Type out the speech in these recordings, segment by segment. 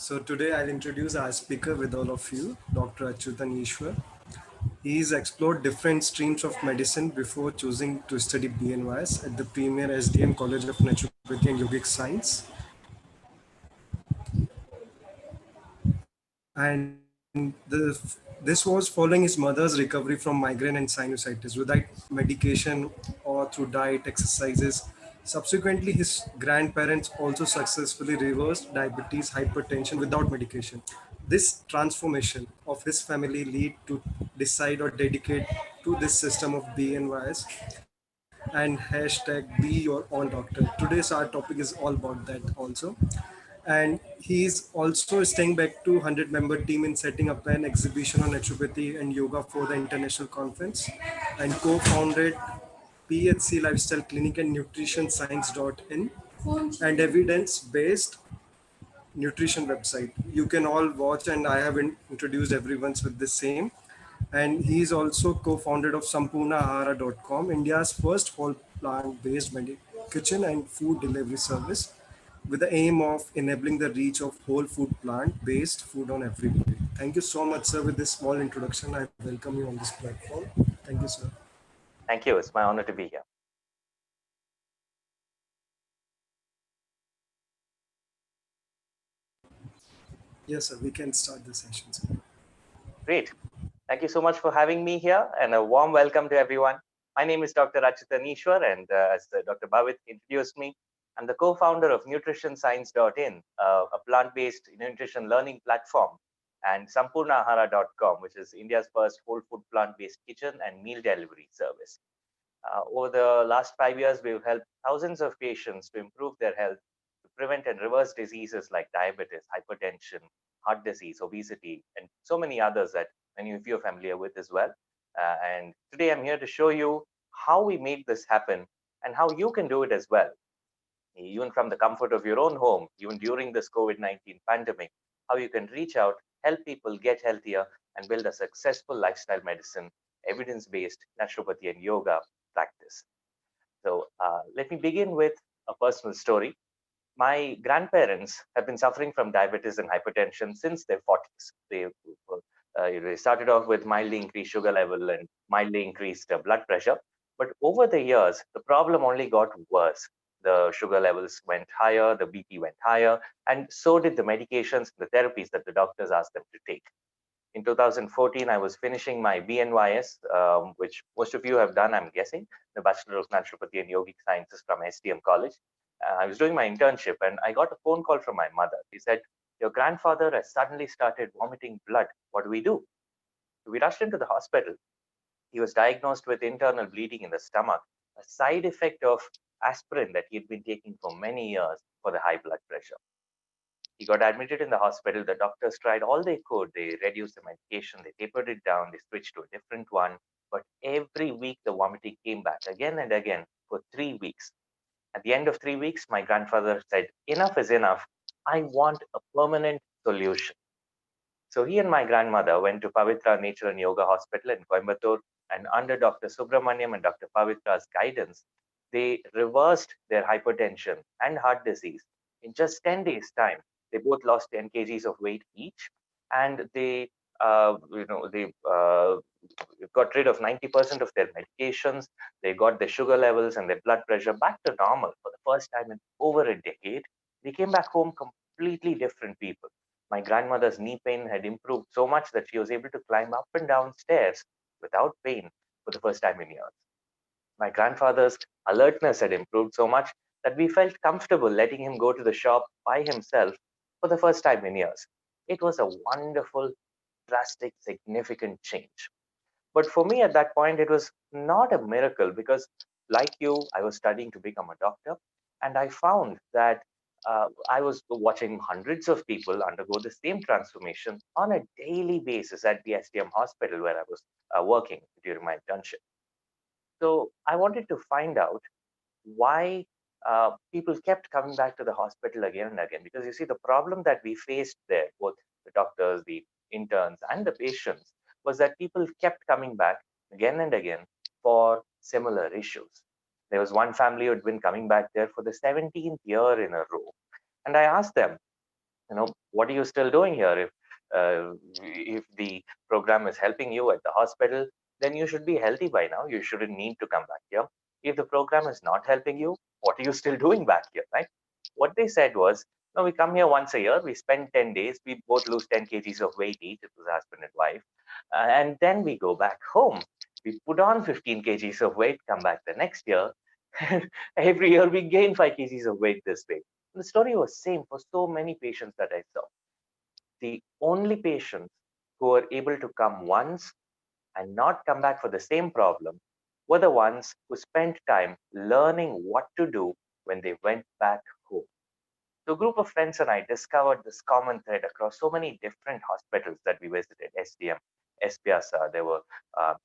So today I'll introduce our speaker with all of you, Dr. Achyuthan Eswar. He's explored different streams of medicine before choosing to study BNYS at the premier SDM College of Naturopathy and Yogic Science. This was following his mother's recovery from migraine and sinusitis without medication or through diet exercises. Subsequently, his grandparents also successfully reversed diabetes, hypertension without medication. This transformation of his family lead to decide or dedicate to this system of BNYS and hashtag be your own doctor. Today's our topic is all about that also, and he's also staying back to 100-member team in setting up an exhibition on naturopathy and yoga for the international conference, and co-founded PHC Lifestyle Clinic and Nutrition Science.in and evidence-based nutrition website. You can all watch, and I have introduced everyone's with the same. And he's also co-founded of sampurnahara.com, India's first whole plant-based kitchen and food delivery service, with the aim of enabling the reach of whole food plant-based food on every plate. Thank you so much, sir. With this small introduction, I welcome you on this platform. Thank you, sir. Thank you. It's my honor to be here. Yes, sir. We can start the session, sir. Great. Thank you so much for having me here, and a warm welcome to everyone. My name is Dr. Achyuthan Eswar, and as Dr. Bhavit introduced me, I'm the co-founder of nutritionscience.in, a plant-based nutrition learning platform, and sampurnahara.com, which is India's first whole food plant-based kitchen and meal delivery service. Over the last 5 years, we've helped thousands of patients to improve their health, to prevent and reverse diseases like diabetes, hypertension, heart disease, obesity, and so many others that many of you are familiar with as well. And today I'm here to show you how we make this happen and how you can do it as well, even from the comfort of your own home, even during this COVID-19 pandemic, how you can reach out, help people get healthier, and build a successful lifestyle medicine, evidence-based naturopathy and yoga practice. So let me begin with a personal story. My grandparents have been suffering from diabetes and hypertension since their 40s. They started off with mildly increased sugar level and mildly increased blood pressure. But over the years, the problem only got worse. The sugar levels went higher, the BP went higher, and so did the medications, the therapies that the doctors asked them to take. In 2014, I was finishing my BNYS, which most of you have done, I'm guessing, the Bachelor of Naturopathy and Yogic Sciences from SDM College. I was doing my internship and I got a phone call from my mother. She said, "Your grandfather has suddenly started vomiting blood. What do we do?" So we rushed into the hospital. He was diagnosed with internal bleeding in the stomach, a side effect of aspirin that he had been taking for many years for the high blood pressure. He got admitted in the hospital. The doctors tried all they could. They reduced the medication, they tapered it down, they switched to a different one. But every week, the vomiting came back again and again for 3 weeks. At the end of 3 weeks, my grandfather said, "Enough is enough. I want a permanent solution." So he and my grandmother went to Pavitra Nature and Yoga Hospital in Coimbatore, and under Dr. Subramaniam and Dr. Pavitra's guidance, they reversed their hypertension and heart disease in just 10 days' time. They both lost 10 kgs of weight each, and they got rid of 90% of their medications. They got their sugar levels and their blood pressure back to normal for the first time in over a decade. They came back home completely different people. My grandmother's knee pain had improved so much that she was able to climb up and down stairs without pain for the first time in years. My grandfather's alertness had improved so much that we felt comfortable letting him go to the shop by himself for the first time in years. It was a wonderful, drastic, significant change. But for me at that point, it was not a miracle because, like you, I was studying to become a doctor. And I found that I was watching hundreds of people undergo the same transformation on a daily basis at the SDM hospital where I was working during my internship. So I wanted to find out why people kept coming back to the hospital again and again. Because you see, the problem that we faced there, both the doctors, the interns, and the patients, was that people kept coming back again and again for similar issues. There was one family who had been coming back there for the 17th year in a row. And I asked them, what are you still doing here? If the program is helping you at the hospital, then you should be healthy by now. You shouldn't need to come back here. If the program is not helping you, what are you still doing back here, right? What they said was, no, we come here once a year, we spend 10 days, we both lose 10 kgs of weight each, it was husband and wife, and then we go back home. We put on 15 kgs of weight, come back the next year. Every year we gain 5 kgs of weight this way. The story was same for so many patients that I saw. The only patients who were able to come once and not come back for the same problem were the ones who spent time learning what to do when they went back home. So a group of friends and I discovered this common thread across so many different hospitals that we visited, SDM, SPIASA, there were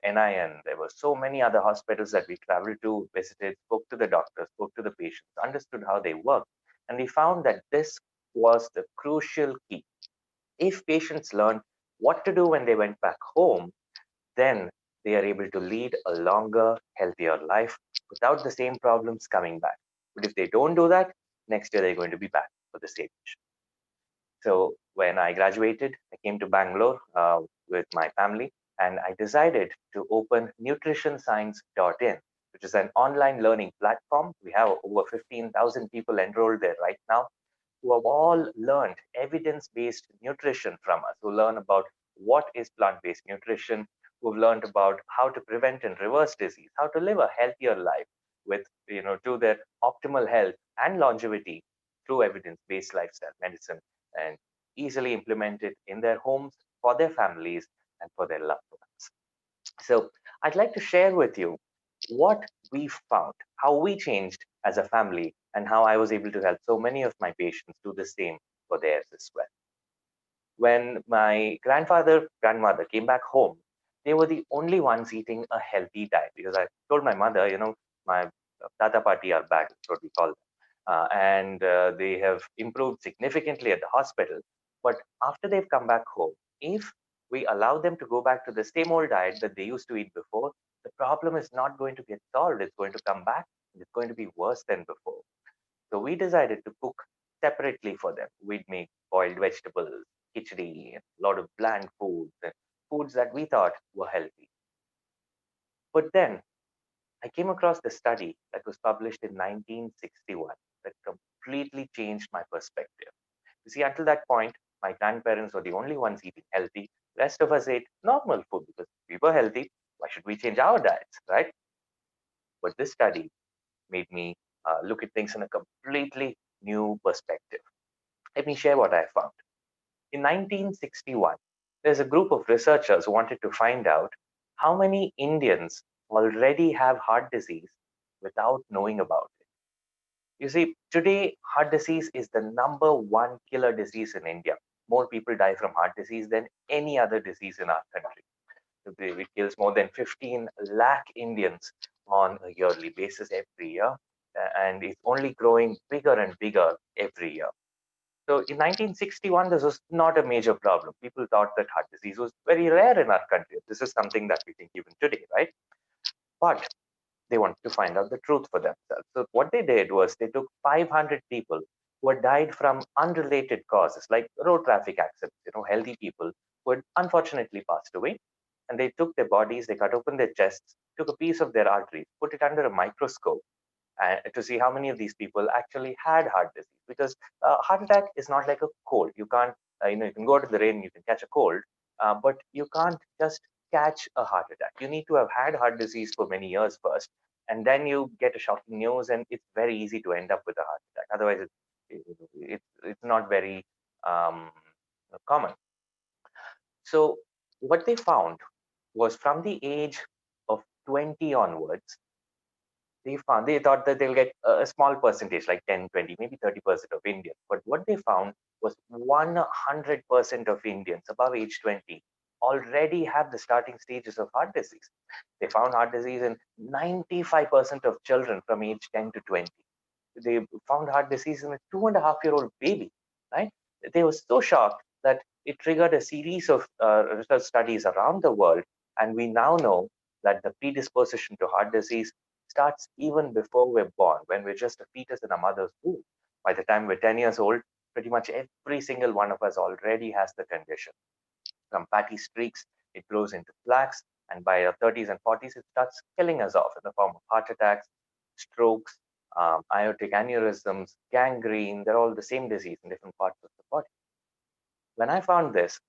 NIN, there were so many other hospitals that we traveled to, visited, spoke to the doctors, spoke to the patients, understood how they work. And we found that this was the crucial key. If patients learn what to do when they went back home, then they are able to lead a longer, healthier life without the same problems coming back. But if they don't do that, next year they're going to be back for the same issue. So when I graduated, I came to Bangalore with my family, and I decided to open nutritionscience.in, which is an online learning platform. We have over 15,000 people enrolled there right now, who have all learned evidence-based nutrition from us, who learn about what is plant-based nutrition, who've learned about how to prevent and reverse disease, how to live a healthier life with, to their optimal health and longevity through evidence-based lifestyle medicine, and easily implement it in their homes, for their families, and for their loved ones. So I'd like to share with you what we found, how we changed as a family, and how I was able to help so many of my patients do the same for theirs as well. When my grandfather, grandmother came back home, they were the only ones eating a healthy diet, because I told my mother, my tata party are back, that's what we call them. And they have improved significantly at the hospital. But after they've come back home, if we allow them to go back to the same old diet that they used to eat before, the problem is not going to get solved. It's going to come back, and it's going to be worse than before. So we decided to cook separately for them. We'd make boiled vegetables, khichdi, a lot of bland foods, and foods that we thought were healthy. But then I came across the study that was published in 1961 that completely changed my perspective. You see, until that point, my grandparents were the only ones eating healthy. The rest of us ate normal food because we were healthy. Why should we change our diets, right? But this study made me look at things in a completely new perspective. Let me share what I found. In 1961, there's a group of researchers who wanted to find out how many Indians already have heart disease without knowing about it. You see, today, heart disease is the number one killer disease in India. More people die from heart disease than any other disease in our country. It kills more than 15 lakh Indians on a yearly basis every year, and it's only growing bigger and bigger every year. So in 1961, this was not a major problem. People thought that heart disease was very rare in our country. This is something that we think even today, right? But they wanted to find out the truth for themselves. So what they did was they took 500 people who had died from unrelated causes, like road traffic accidents, healthy people who had unfortunately passed away. And they took their bodies, they cut open their chests, took a piece of their artery, put it under a microscope, to see how many of these people actually had heart disease. Because heart attack is not like a cold. You can't, you can go to the rain, you can catch a cold, but you can't just catch a heart attack. You need to have had heart disease for many years first, and then you get a shocking news, and it's very easy to end up with a heart attack. Otherwise, it's not very common. So what they found was from the age of 20 onwards, they thought that they'll get a small percentage, like 10, 20, maybe 30% of Indians. But what they found was 100% of Indians above age 20 already have the starting stages of heart disease. They found heart disease in 95% of children from age 10 to 20. They found heart disease in a 2.5-year-old baby, right? They were so shocked that it triggered a series of research studies around the world. And we now know that the predisposition to heart disease starts even before we're born, when we're just a fetus in a mother's womb. By the time we're 10 years old, pretty much every single one of us already has the condition. From fatty streaks, it grows into plaques, and by our 30s and 40s, it starts killing us off in the form of heart attacks, strokes, aortic aneurysms, gangrene. They're all the same disease in different parts of the body. When I found this,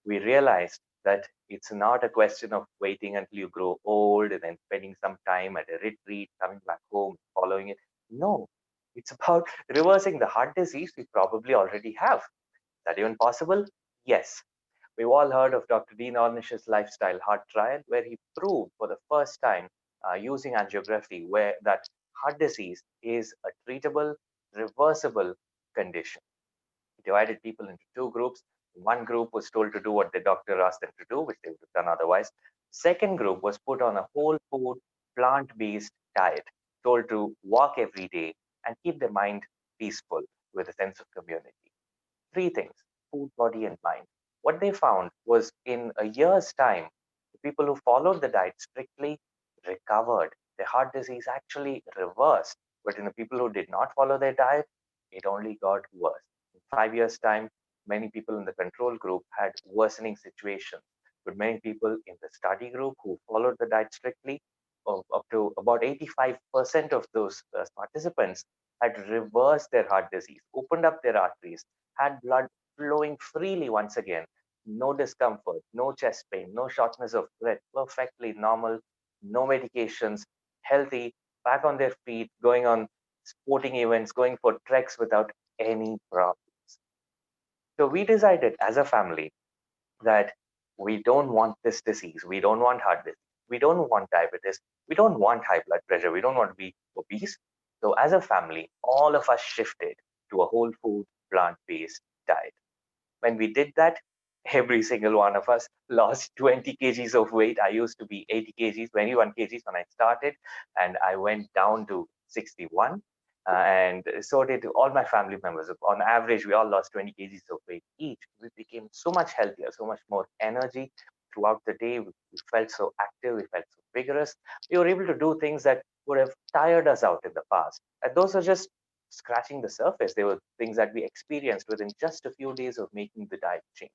we realized that it's not a question of waiting until you grow old and then spending some time at a retreat, coming back home, following it. No, it's about reversing the heart disease we probably already have. Is that even possible? Yes. We've all heard of Dr. Dean Ornish's lifestyle heart trial, where he proved for the first time using angiography where that heart disease is a treatable, reversible condition. He divided people into two groups. One group was told to do what the doctor asked them to do, which they would have done otherwise. Second group was put on a whole food, plant-based diet, told to walk every day and keep their mind peaceful with a sense of community. Three things: food, body, and mind. What they found was in a year's time, the people who followed the diet strictly recovered. Their heart disease actually reversed. But in the people who did not follow their diet, it only got worse. In 5 years' time, many people in the control group had worsening situations. But many people in the study group who followed the diet strictly, up to about 85% of those participants had reversed their heart disease, opened up their arteries, had blood flowing freely once again, no discomfort, no chest pain, no shortness of breath, perfectly normal, no medications, healthy, back on their feet, going on sporting events, going for treks without any problems. So we decided as a family that we don't want this disease. We don't want heart disease. We don't want diabetes. We don't want high blood pressure. We don't want to be obese. So as a family, all of us shifted to a whole food, plant-based diet. When we did that, every single one of us lost 20 kgs of weight. I used to be 80 kgs, 21 kgs when I started, and I went down to 61. And so did all my family members. On average, we all lost 20 kgs of weight each. We became so much healthier, so much more energy throughout the day. We felt so active, we felt so vigorous. We were able to do things that would have tired us out in the past. And those are just scratching the surface. They were things that we experienced within just a few days of making the diet change.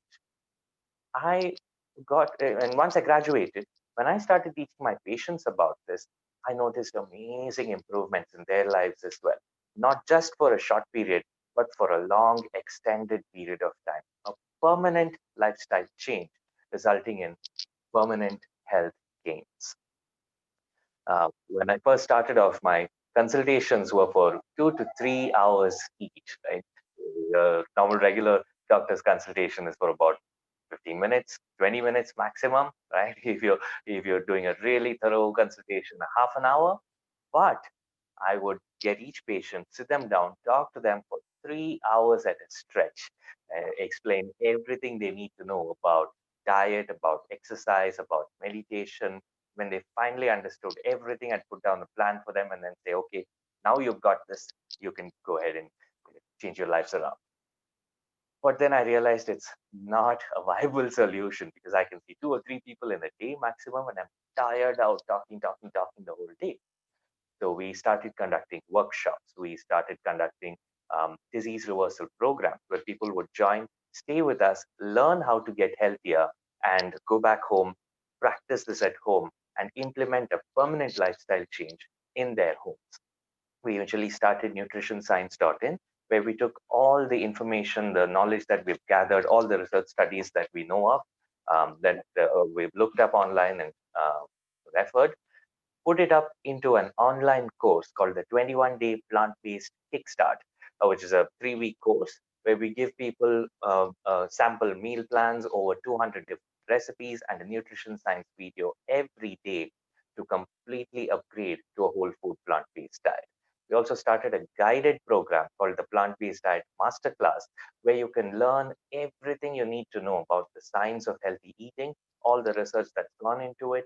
I and once I graduated, when I started teaching my patients about this, I noticed amazing improvements in their lives as well. Not just for a short period, but for a long, extended period of time. A permanent lifestyle change resulting in permanent health gains. When I first started off, my consultations were for 2 to 3 hours each, right? Normal regular doctor's consultation is for about 15 minutes, 20 minutes maximum, right? If you're doing a really thorough consultation, a half an hour. But I would get each patient, sit them down, talk to them for 3 hours at a stretch, explain everything they need to know about diet, about exercise, about meditation. When they finally understood everything, I'd put down a plan for them and then say, okay, now you've got this, you can go ahead and change your lives around. But then I realized it's not a viable solution because I can see 2 or 3 people in a day maximum, and I'm tired out talking the whole day. So we started conducting workshops. We started conducting disease reversal programs where people would join, stay with us, learn how to get healthier, and go back home, practice this at home, and implement a permanent lifestyle change in their homes. We eventually started nutritionscience.in, where we took all the information, the knowledge that we've gathered, all the research studies that we know of, that we've looked up online and referred, put it up into an online course called the 21-Day Plant-Based Kickstart, which is a 3-week course where we give people sample meal plans, over 200 different recipes, and a nutrition science video every day to completely upgrade to a whole food plant-based diet. We also started a guided program called the Plant-Based Diet Masterclass, where you can learn everything you need to know about the science of healthy eating, all the research that's gone into it,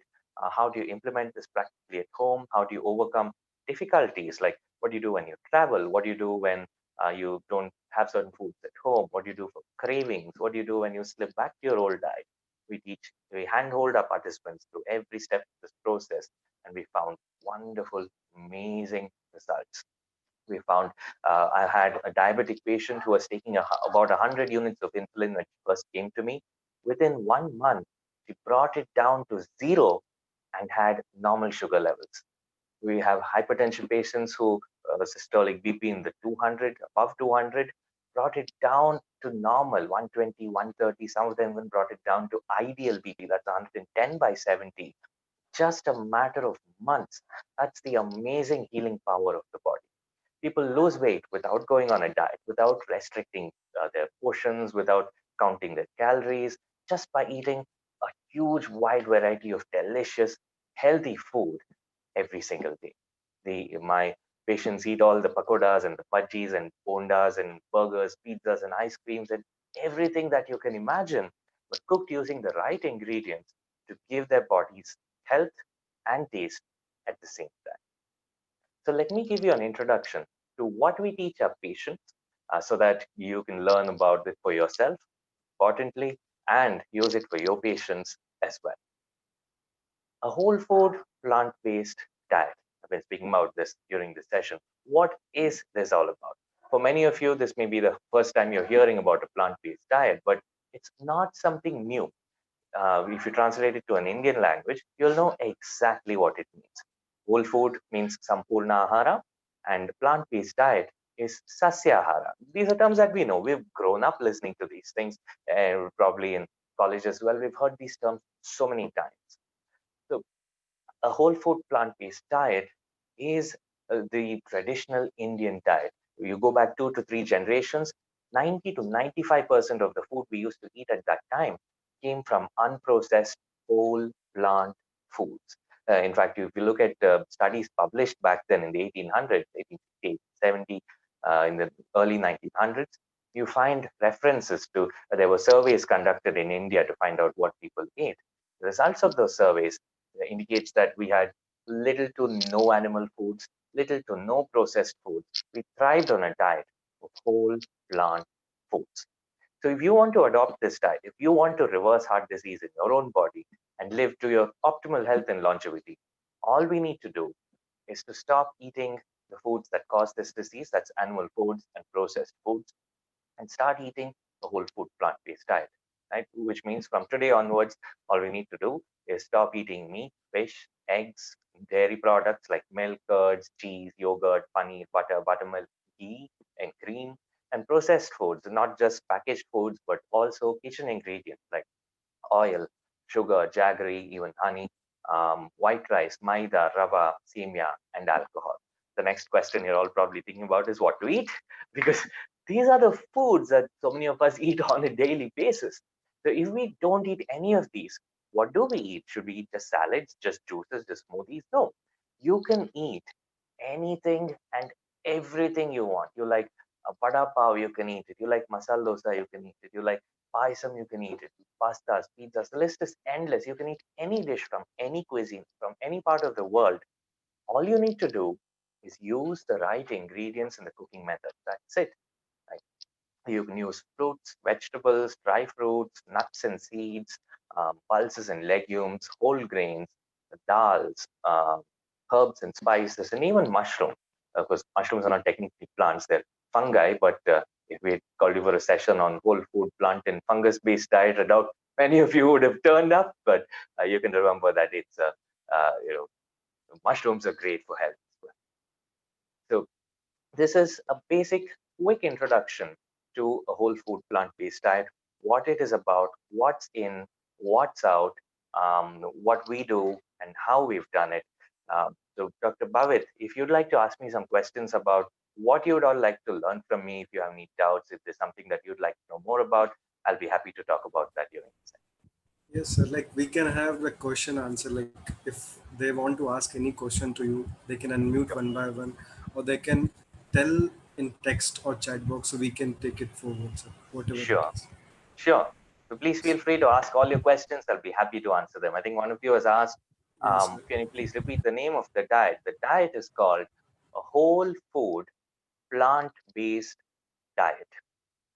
how do you implement this practically at home? How do you overcome difficulties? Like, what do you do when you travel? What do you do when you don't have certain foods at home? What do you do for cravings? What do you do when you slip back to your old diet? We handhold our participants through every step of this process, and we found wonderful, amazing results. We found I had a diabetic patient who was taking about 100 units of insulin when she first came to me. Within 1 month, she brought it down to zero and had normal sugar levels. We have hypertension patients who systolic BP in the 200, above 200, brought it down to normal, 120, 130. Some of them even brought it down to ideal BP, that's 110 by 70. Just a matter of months. That's the amazing healing power of the body. People lose weight without going on a diet, without restricting their portions, without counting their calories, just by eating a huge wide variety of delicious, healthy food every single day. My patients eat all the pakodas and the bhajis and bondas and burgers, pizzas and ice creams and everything that you can imagine, but cooked using the right ingredients to give their bodies health and taste at the same time. So let me give you an introduction to what we teach our patients so that you can learn about it for yourself, importantly, and use it for your patients as well. A whole food, plant based diet. I've been speaking about this during this session. What is this all about? For many of you, this may be the first time you're hearing about a plant based diet, but it's not something new. If you translate it to an Indian language, you'll know exactly what it means. Whole food means Sampurna Ahara, and plant based diet is Sasyahara. These are terms that we know. We've grown up listening to these things, probably in college as well. We've heard these terms so many times. So a whole food plant-based diet is the traditional Indian diet. You go back 2 to 3 generations, 90 to 95% of the food we used to eat at that time came from unprocessed whole plant foods. In fact, if you look at studies published back then in the 1800s, 1860, 70, in the early 1900s, you find references to there were surveys conducted in India to find out what people ate. The results of those surveys indicates that we had little to no animal foods, little to no processed foods. We thrived on a diet of whole plant foods. So if you want to adopt this diet, if you want to reverse heart disease in your own body and live to your optimal health and longevity, all we need to do is to stop eating the foods that cause this disease, that's animal foods and processed foods, and start eating a whole food plant-based diet, right? Which means from today onwards, all we need to do is stop eating meat, fish, eggs, dairy products like milk, curds, cheese, yogurt, paneer, butter, buttermilk, ghee, and cream, and processed foods, not just packaged foods, but also kitchen ingredients like oil, sugar, jaggery, even honey, white rice, maida, rava, semia, and alcohol. The next question you're all probably thinking about is what to eat, because these are the foods that so many of us eat on a daily basis. So if we don't eat any of these, what do we eat? Should we eat just salads, just juices, just smoothies? No. You can eat anything and everything you want. You like a vada pav, you can eat it. You like masala dosa, you can eat it. You like paisam, you can eat it. Pastas, pizzas, the list is endless. You can eat any dish from any cuisine, from any part of the world. All you need to do is use the right ingredients in the cooking method. That's it. Right? You can use fruits, vegetables, dry fruits, nuts and seeds, pulses and legumes, whole grains, dals, herbs and spices, and even mushroom. Of course, mushrooms are not technically plants; they're fungi. But if we had called you for a session on whole food, plant, and fungus-based diet, I doubt many of you would have turned up. But you can remember that it's mushrooms are great for health as well. So this is a basic, quick introduction to a whole food plant-based diet, what it is about, what's in, what's out, what we do, and how we've done it. So, Dr. Bhavit, if you'd like to ask me some questions about what you'd all like to learn from me, if you have any doubts, if there's something that you'd like to know more about, I'll be happy to talk about that during the session. Yes, sir. Like we can have the question answer. Like if they want to ask any question to you, they can unmute Sure, one by one, or they can tell in text or chat box, so we can take it forward, sir. Whatever it sure, is. sure. So please feel free to ask all your questions. I'll be happy to answer them. I think one of you has asked, Yes, sir. can you please repeat the name of the diet? The diet is called a whole food plant-based diet.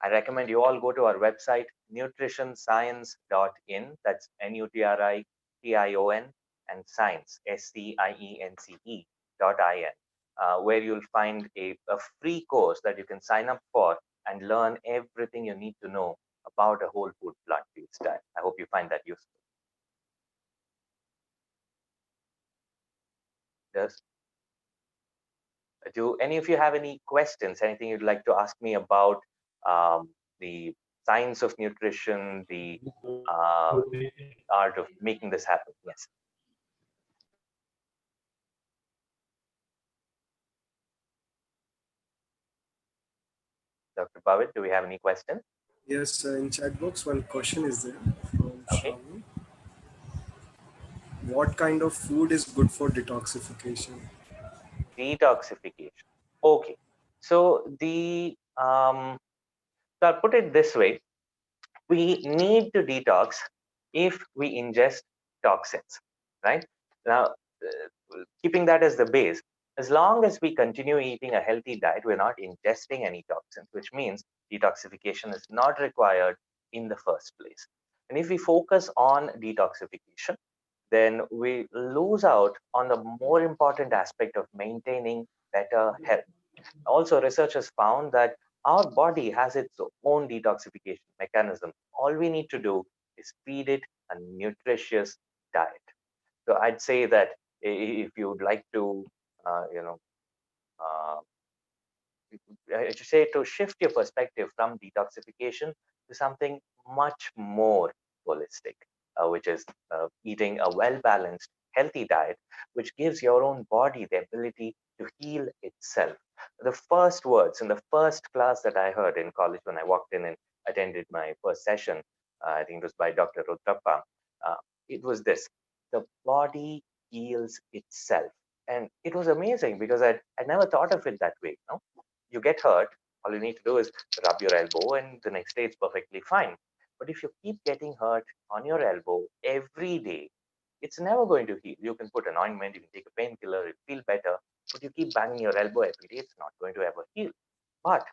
I recommend you all go to our website, nutritionscience.in. That's Nutrition and science, SCIENCE.in. where you'll find a free course that you can sign up for and learn everything you need to know about a whole food plant-based diet. I hope you find that useful. Does Do any of you have any questions? Anything you'd like to ask me about the science of nutrition, the uh, art of making this happen? Yes, Dr. Bhavit, do we have any questions? Yes, in chat box, one question is there from Okay, Shravani. What kind of food is good for detoxification? detoxification. Okay, so so I'll put it this way: we need to detox if we ingest toxins, right? Now, keeping that as the base, as long as we continue eating a healthy diet, we're not ingesting any toxins, which means detoxification is not required in the first place. And if we focus on detoxification, then we lose out on the more important aspect of maintaining better health. Also, research has found that our body has its own detoxification mechanism. All we need to do is feed it a nutritious diet. So I'd say that if you'd like to, uh, you know, uh, I should say to shift your perspective from detoxification to something much more holistic, which is eating a well balanced, healthy diet, which gives your own body the ability to heal itself. The first words in the first class that I heard in college when I walked in and attended my first session, I think it was by Dr. Rudrappa, uh, it was this: the body heals itself. And it was amazing because I never thought of it that way. You get hurt, all you need to do is rub your elbow, and the next day it's perfectly fine. But if you keep getting hurt on your elbow every day, it's never going to heal. You can put an ointment, you can take a painkiller, it feel better, but you keep banging your elbow every day, it's not going to ever heal. But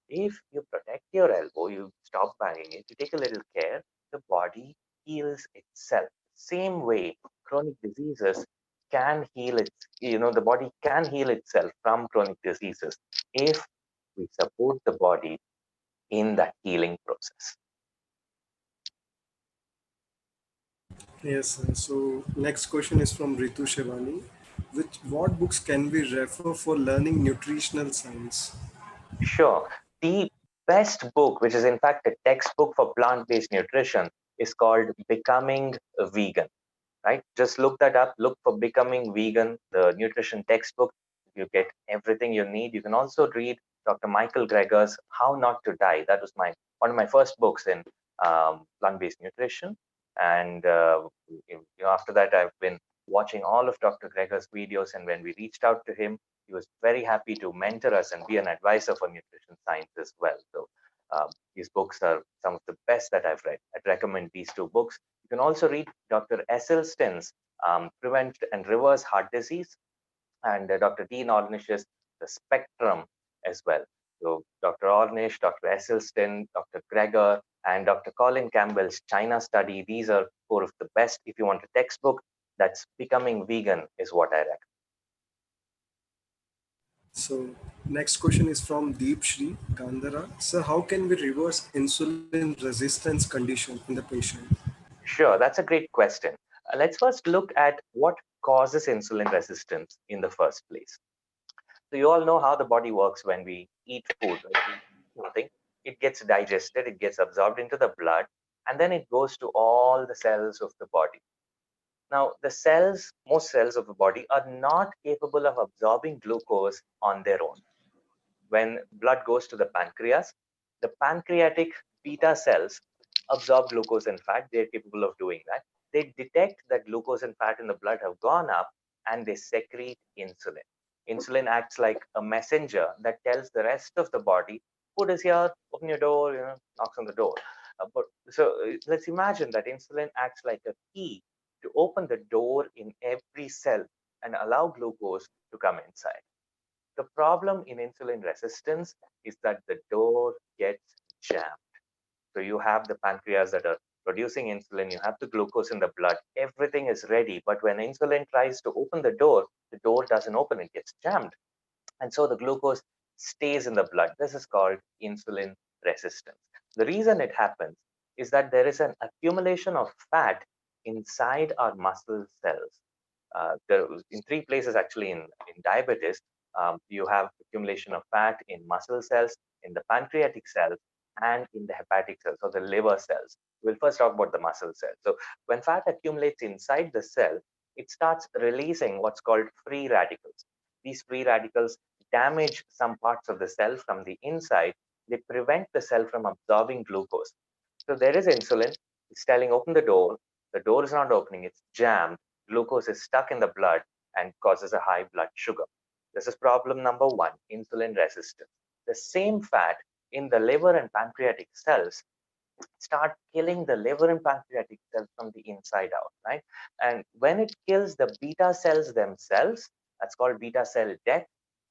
if you protect your elbow, you stop banging it, you take a little care, the body heals itself. Same way, chronic diseases can heal the body can heal itself from chronic diseases if we support the body in that healing process. Yes, so next question is from Ritu Shivani. What books can we refer for learning nutritional science? Sure. The best book, which is in fact a textbook for plant based nutrition, is called Becoming a Vegan. Right? Just look that up. Look for Becoming Vegan, the nutrition textbook. You get everything you need. You can also read Dr. Michael Greger's How Not to Die. That was one of my first books in plant-based nutrition. And after that, I've been watching all of Dr. Greger's videos. And when we reached out to him, he was very happy to mentor us and be an advisor for nutrition science as well. So these books are some of the best that I've read. I'd recommend these two books. You can also read Dr. Esselstyn's Prevent and Reverse Heart Disease, and Dr. Dean Ornish's The Spectrum as well. So Dr. Ornish, Dr. Esselstyn, Dr. Greger, and Dr. Colin Campbell's China study, these are four of the best. If you want a textbook that's Becoming Vegan is what I recommend. So next question is from Deep Shri Gandhara. So how can we reverse insulin resistance condition in the patient? Sure, that's a great question. Let's first look at what causes insulin resistance in the first place. So you all know how the body works when we eat food. Right? We eat something, it gets digested, it gets absorbed into the blood, and then it goes to all the cells of the body. Now, most cells of the body are not capable of absorbing glucose on their own. When blood goes to the pancreas, the pancreatic beta cells absorb glucose and fat. They're capable of doing that. They detect that glucose and fat in the blood have gone up and they secrete insulin. Insulin acts like a messenger that tells the rest of the body, food is here, open your door, knocks on the door. Let's imagine that insulin acts like a key to open the door in every cell and allow glucose to come inside. The problem in insulin resistance is that the door gets jammed. So you have the pancreas that are producing insulin, you have the glucose in the blood, everything is ready. But when insulin tries to open the door doesn't open, it gets jammed. and so the glucose stays in the blood. This is called insulin resistance. The reason it happens is that there is an accumulation of fat inside our muscle cells. In three places, actually, in diabetes, you have accumulation of fat in muscle cells, in the pancreatic cells, and in the hepatic cells, or the liver cells. We'll first talk about the muscle cells. So when fat accumulates inside the cell, it starts releasing what's called free radicals. These free radicals damage some parts of the cell from the inside. They prevent the cell from absorbing glucose. So there is insulin. It's telling open the door. The door is not opening. It's jammed. Glucose is stuck in the blood and causes a high blood sugar. This is problem number one, insulin resistance. The same fat in the liver and pancreatic cells start killing the liver and pancreatic cells from the inside out, right? And when it kills the beta cells themselves, that's called beta cell death.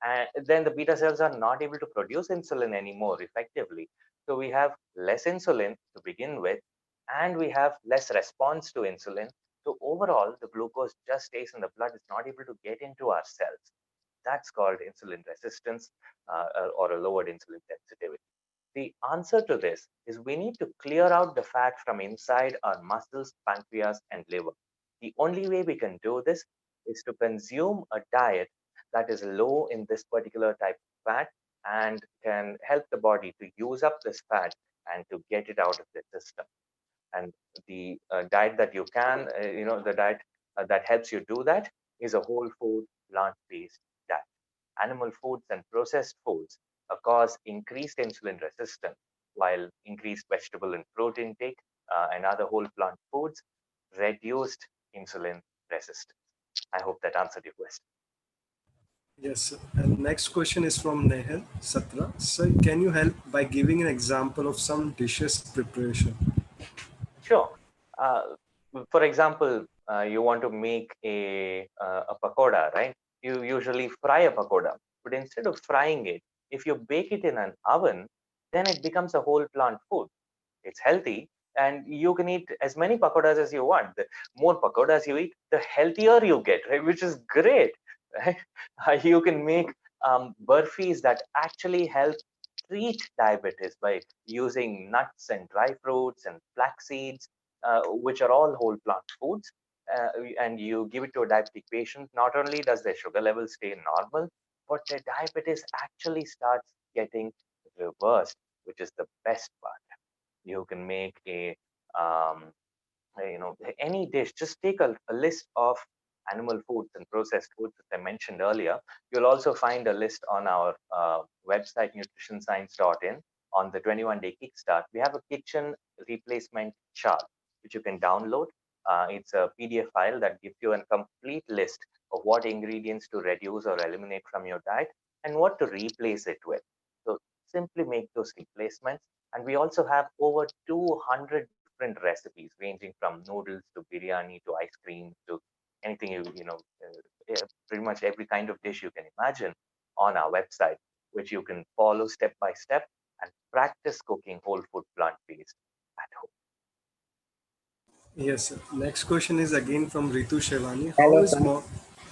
And then the beta cells are not able to produce insulin anymore effectively. So we have less insulin to begin with, and we have less response to insulin. So overall, the glucose just stays in the blood. It's not able to get into our cells. That's called insulin resistance, or a lowered insulin sensitivity. The answer to this is we need to clear out the fat from inside our muscles, pancreas, and liver. The only way we can do this is to consume a diet that is low in this particular type of fat and can help the body to use up this fat and to get it out of the system. And the diet that you can, the diet that helps you do that is a whole food, plant-based diet. Animal foods and processed foods cause increased insulin resistance, while increased vegetable and fruit intake and other whole plant foods reduced insulin resistance. I hope that answered your question. Yes, sir. And next question is from Nehal Satra. Sir, can you help by giving an example of some dishes preparation? Sure. Uh, for example, you want to make a pakoda, right? You usually fry a pakoda, but instead of frying it, if you bake it in an oven, then it becomes a whole plant food. It's healthy, and you can eat as many pakodas as you want. The more pakodas you eat, the healthier you get, right? Which is great, right? You can make burfis that actually help treat diabetes by using nuts and dry fruits and flax seeds, which are all whole plant foods. And you give it to a diabetic patient. Not only does their sugar level stay normal, but their diabetes actually starts getting reversed, which is the best part. You can make um, any dish. Just take a list of animal foods and processed foods that I mentioned earlier. You'll also find a list on our website, nutritionscience.in. On the 21-day kickstart, we have a kitchen replacement chart which you can download. It's a PDF file that gives you a complete list of what ingredients to reduce or eliminate from your diet and what to replace it with. So simply make those replacements. And we also have over 200 different recipes ranging from noodles to biryani to ice cream to anything pretty much every kind of dish you can imagine on our website, which you can follow step by step and practice cooking whole food plant based at home. Yes, sir. Next question is again from Ritu Shevani. Hello, sir.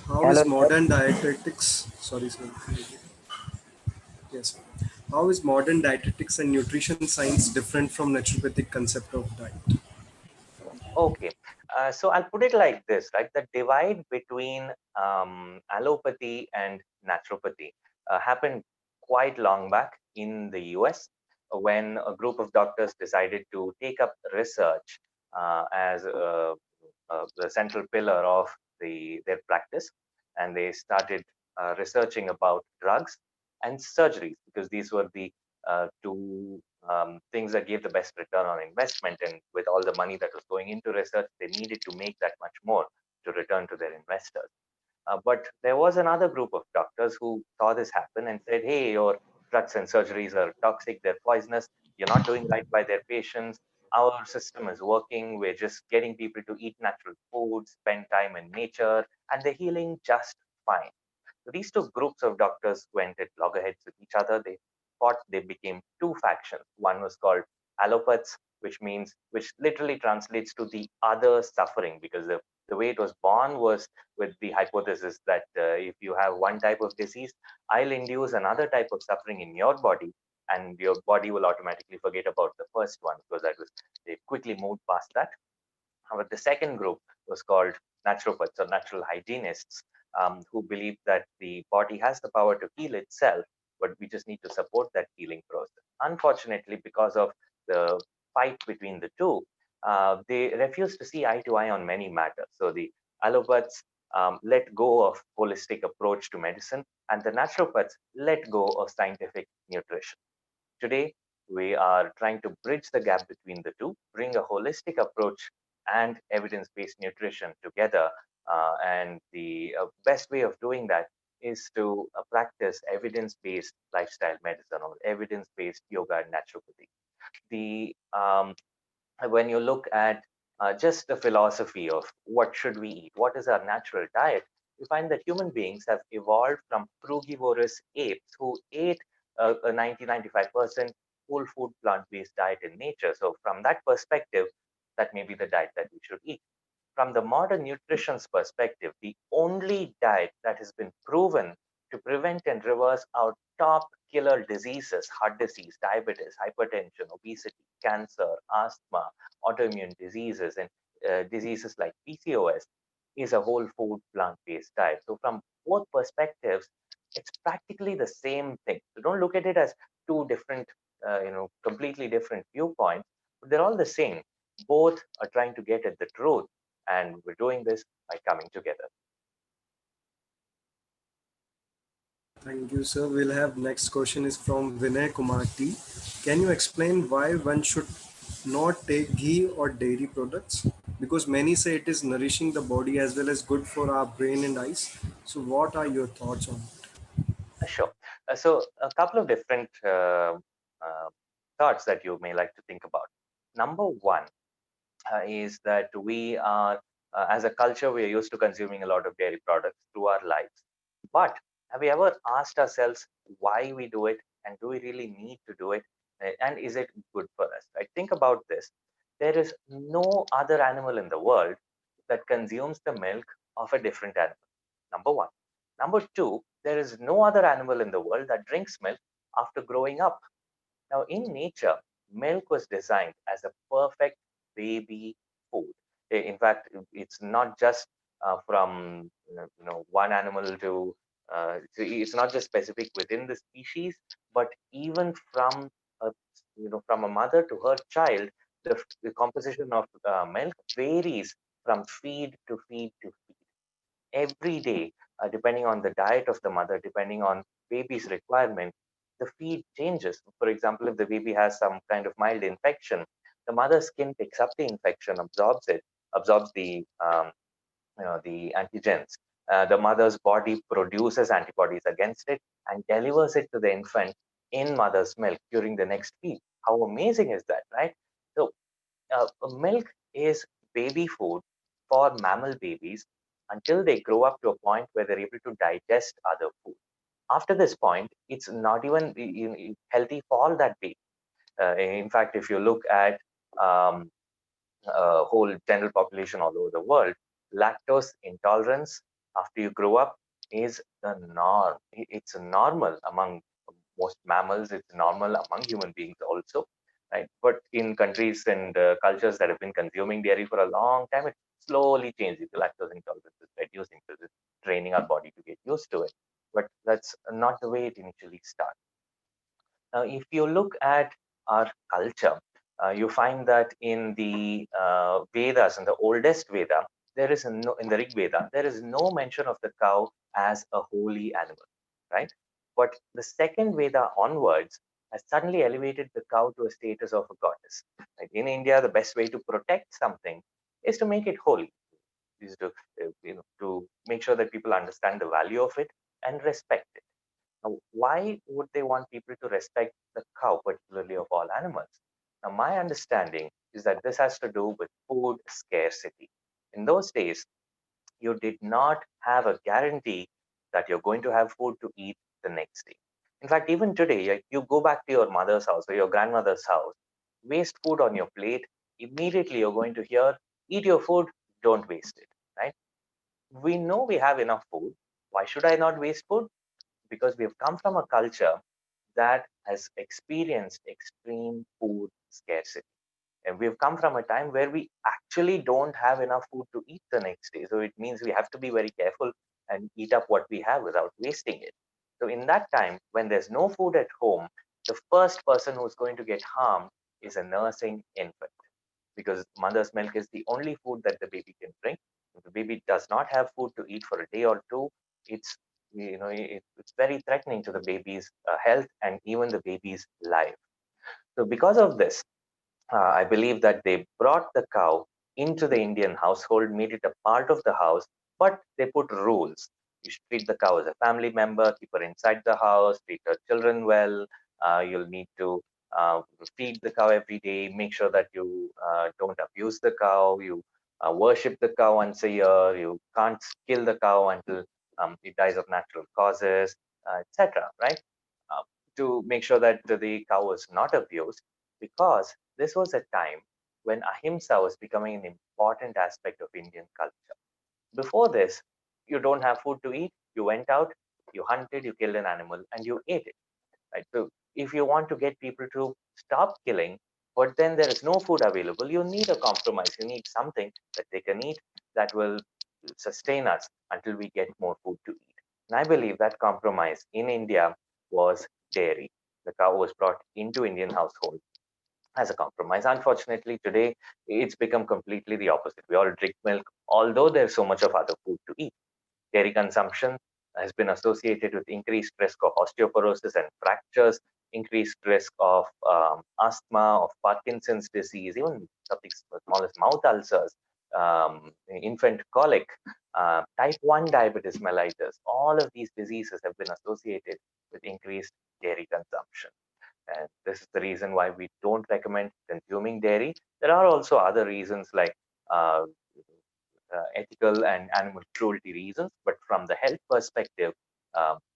How Hello, is sir. modern dietetics? Sorry, sir. Yes, sir. How is modern dietetics and nutrition science different from naturopathic concept of diet? Okay, so I'll put it like this, right? The divide between allopathy and naturopathy happened quite long back in the US when a group of doctors decided to take up research as the central pillar of their practice, and they started researching about drugs and surgeries because these were the two things that gave the best return on investment. And with all the money that was going into research, they needed to make that much more to return to their investors. But there was another group of doctors who saw this happen and said, hey, your drugs and surgeries are toxic, they're poisonous, you're not doing right by their patients. Our system is working, we're just getting people to eat natural food, spend time in nature, and they're healing just fine. So these two groups of doctors went at loggerheads with each other. They fought, they became two factions. One was called allopaths, which literally translates to the other suffering, because the The way it was born was with the hypothesis that if you have one type of disease, I'll induce another type of suffering in your body, and your body will automatically forget about the first one, because that was, they quickly moved past that. But the second group was called naturopaths, or natural hygienists, who believe that the body has the power to heal itself, but we just need to support that healing process. Unfortunately, because of the fight between the two, they refuse to see eye to eye on many matters. So the allopathics let go of holistic approach to medicine, and the naturopaths let go of scientific nutrition. Today, we are trying to bridge the gap between the two, bring a holistic approach and evidence-based nutrition together. And the best way of doing that is to practice evidence-based lifestyle medicine, or evidence-based yoga and naturopathy. The When you look at just the philosophy of what should we eat, what is our natural diet, you find that human beings have evolved from frugivorous apes who ate a 90-95% whole food plant-based diet in nature. So from that perspective, that may be the diet that we should eat. From the modern nutrition's perspective, the only diet that has been proven to prevent and reverse our top killer diseases, heart disease, diabetes, hypertension, obesity, cancer, asthma, autoimmune diseases, and diseases like PCOS, is a whole food plant-based diet. So from both perspectives, it's practically the same thing. So don't look at it as two different, completely different viewpoints, but they're all the same. Both are trying to get at the truth, and we're doing this by coming together. Thank you, sir. We'll have next question is from Vinay Kumar T. Can you explain why one should not take ghee or dairy products? Because many say it is nourishing the body as well as good for our brain and eyes. So, what are your thoughts on it? Sure. So a couple of different uh, thoughts that you may like to think about. Number one is that we are, as a culture, we are used to consuming a lot of dairy products through our lives. But have we ever asked ourselves why we do it, and do we really need to do it? And is it good for us? Right? Think about this. There is no other animal in the world that consumes the milk of a different animal. Number one. Number two, there is no other animal in the world that drinks milk after growing up. Now, in nature, milk was designed as a perfect baby food. In fact, it's not just from one animal to it's not just specific within the species, but even from a, from a mother to her child, the composition of milk varies from feed to feed to feed every day, depending on the diet of the mother, depending on baby's requirement, the feed changes. For example, if the baby has some kind of mild infection, the mother's skin picks up the infection, absorbs it, absorbs the antigens. The mother's body produces antibodies against it and delivers it to the infant in mother's milk during the next feed. How amazing is that, right? So milk is baby food for mammal babies until they grow up to a point where they're able to digest other food. After this point, it's not even healthy for that baby. In fact, if you look at um, whole general population all over the world, lactose intolerance after you grow up is the norm. It's normal among most mammals. It's normal among human beings also, right? But in countries and cultures that have been consuming dairy for a long time, it's slowly changing. The lactose intolerance is reducing because it's training our body to get used to it. But that's not the way it initially starts. Now, if you look at our culture, you find that in the Vedas, in the oldest Veda, there is no, in the Rig Veda, there is no mention of the cow as a holy animal, right? But the second Veda onwards has suddenly elevated the cow to a status of a goddess. Right? In India, the best way to protect something is to make it holy, is to to make sure that people understand the value of it and respect it. Now, why would they want people to respect the cow, particularly of all animals? Now, my understanding is that this has to do with food scarcity. In those days, you did not have a guarantee that you're going to have food to eat the next day. In fact, even today, you go back to your mother's house or your grandmother's house, waste food on your plate, immediately you're going to hear, eat your food, don't waste it. right? We know we have enough food. Why should I not waste food? Because we have come from a culture that has experienced extreme food scarcity. And we've come from a time where we actually don't have enough food to eat the next day. So it means we have to be very careful and eat up what we have without wasting it. So in that time, when there's no food at home, the first person who's going to get harmed is a nursing infant, because mother's milk is the only food that the baby can drink. If the baby does not have food to eat for a day or two, it's it's very threatening to the baby's health and even the baby's life. So because of this, I believe that they brought the cow into the Indian household, made it a part of the house, but they put rules. You should treat the cow as a family member, keep her inside the house, treat her children well. You'll need to feed the cow every day, make sure that you don't abuse the cow, you worship the cow once a year, you can't kill the cow until it dies of natural causes, etc. Right? Uh, to make sure that the cow is not abused, because this was a time when ahimsa was becoming an important aspect of Indian culture. Before this, you don't have food to eat, you went out, you hunted, you killed an animal, and you ate it. Right? So if you want to get people to stop killing, but then there is no food available, you need a compromise. You need something that they can eat that will sustain us until we get more food to eat. And I believe that compromise in India was dairy. The cow was brought into Indian household as a compromise. Unfortunately, today it's become completely the opposite. We all drink milk, although there's so much of other food to eat. Dairy consumption has been associated with increased risk of osteoporosis and fractures, increased risk of asthma, of Parkinson's disease, even something as small as mouth ulcers, infant colic, type 1 diabetes mellitus. All of these diseases have been associated with increased dairy consumption. And this is the reason why we don't recommend consuming dairy. There are also other reasons like uh, ethical and animal cruelty reasons, but from the health perspective,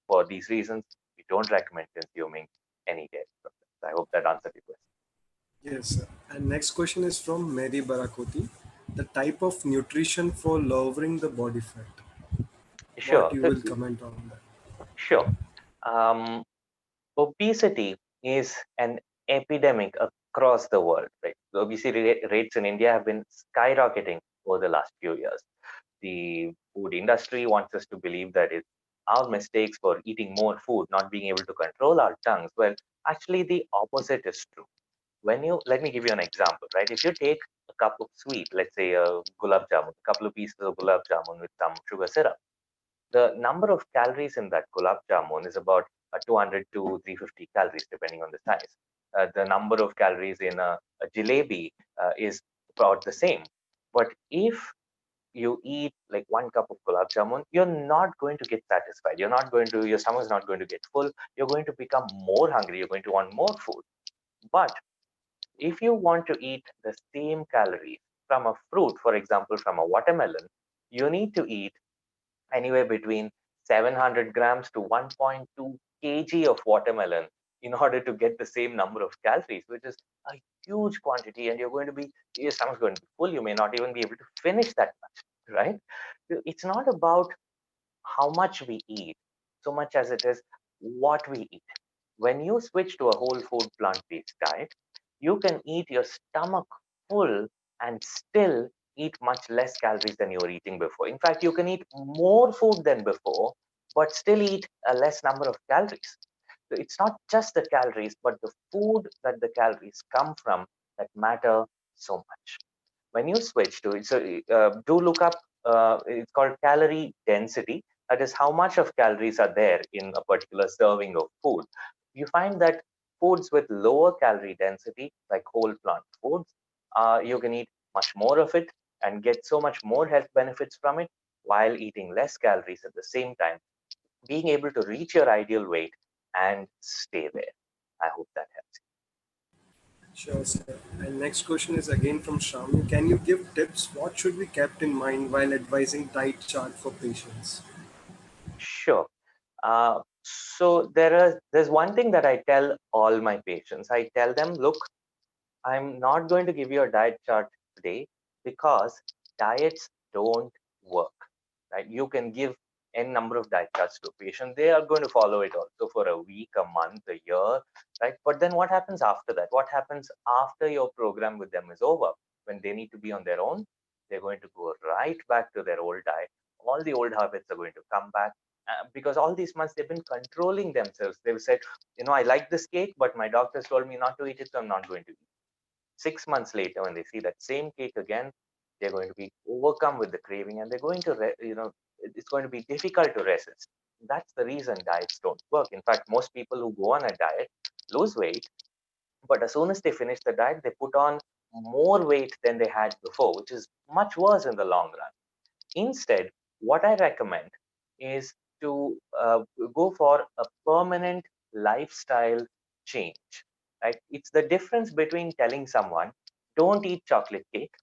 for these reasons, we don't recommend consuming any dairy products. I hope that answered your question. Yes, sir. And next question is from Mary Barakoti. The type of nutrition for lowering the body fat. What Sure, you will comment on that? sure. Um, Obesity is an epidemic across the world, right? The obesity rates in India have been skyrocketing over the last few years. The food industry wants us to believe that it's our mistakes for eating more food, not being able to control our tongues. Well, actually, the opposite is true. When you, let me give you an example, right? If you take a cup of sweet, let's say a gulab jamun, a couple of pieces of gulab jamun with some sugar syrup, the number of calories in that gulab jamun is about 200 to 350 calories, depending on the size. The number of calories in a jalebi is about the same. But if you eat like one cup of gulab jamun, you're not going to get satisfied. You're not going to, your stomach is not going to get full. You're going to become more hungry. You're going to want more food. But if you want to eat the same calories from a fruit, for example, from a watermelon, you need to eat anywhere between 700 grams to 1.2 kg of watermelon in order to get the same number of calories, which is a huge quantity. And you're going to be, your stomach's going to be full. You may not even be able to finish that much, right? It's not about how much we eat so much as it is what we eat. When you switch to a whole food plant-based diet, you can eat your stomach full and still eat much less calories than you were eating before. In fact, you can eat more food than before, but still eat a less number of calories. So it's not just the calories, but the food that the calories come from that matter so much. When you switch to it, so do look up, it's called calorie density. That is how much of calories are there in a particular serving of food. You find that foods with lower calorie density, like whole plant foods, you can eat much more of it and get so much more health benefits from it while eating less calories at the same time, being able to reach your ideal weight and stay there. I hope that helps. Sure, sir. And next question is again from Shami. Can you give tips? What should be kept in mind while advising diet chart for patients? Sure. So there's one thing that I tell all my patients. I tell them, look, I'm not going to give you a diet chart today because diets don't work, right? You can give n number of diet charts to a patient. They are going to follow it also for a week, a month, a year, right? But then what happens after that? What happens after your program with them is over? When they need to be on their own, they're going to go right back to their old diet. All the old habits are going to come back, because all these months they've been controlling themselves. They've said, I like this cake, but my doctors told me not to eat it, so I'm not going to eat. 6 months later, when they see that same cake again, they're going to be overcome with the craving, and they're going to, it's going to be difficult to resist. That's the reason diets don't work. In fact, most people who go on a diet lose weight, but as soon as they finish the diet, they put on more weight than they had before, which is much worse in the long run. Instead, what I recommend is to go for a permanent lifestyle change. Right? It's the difference between telling someone, don't eat chocolate cake,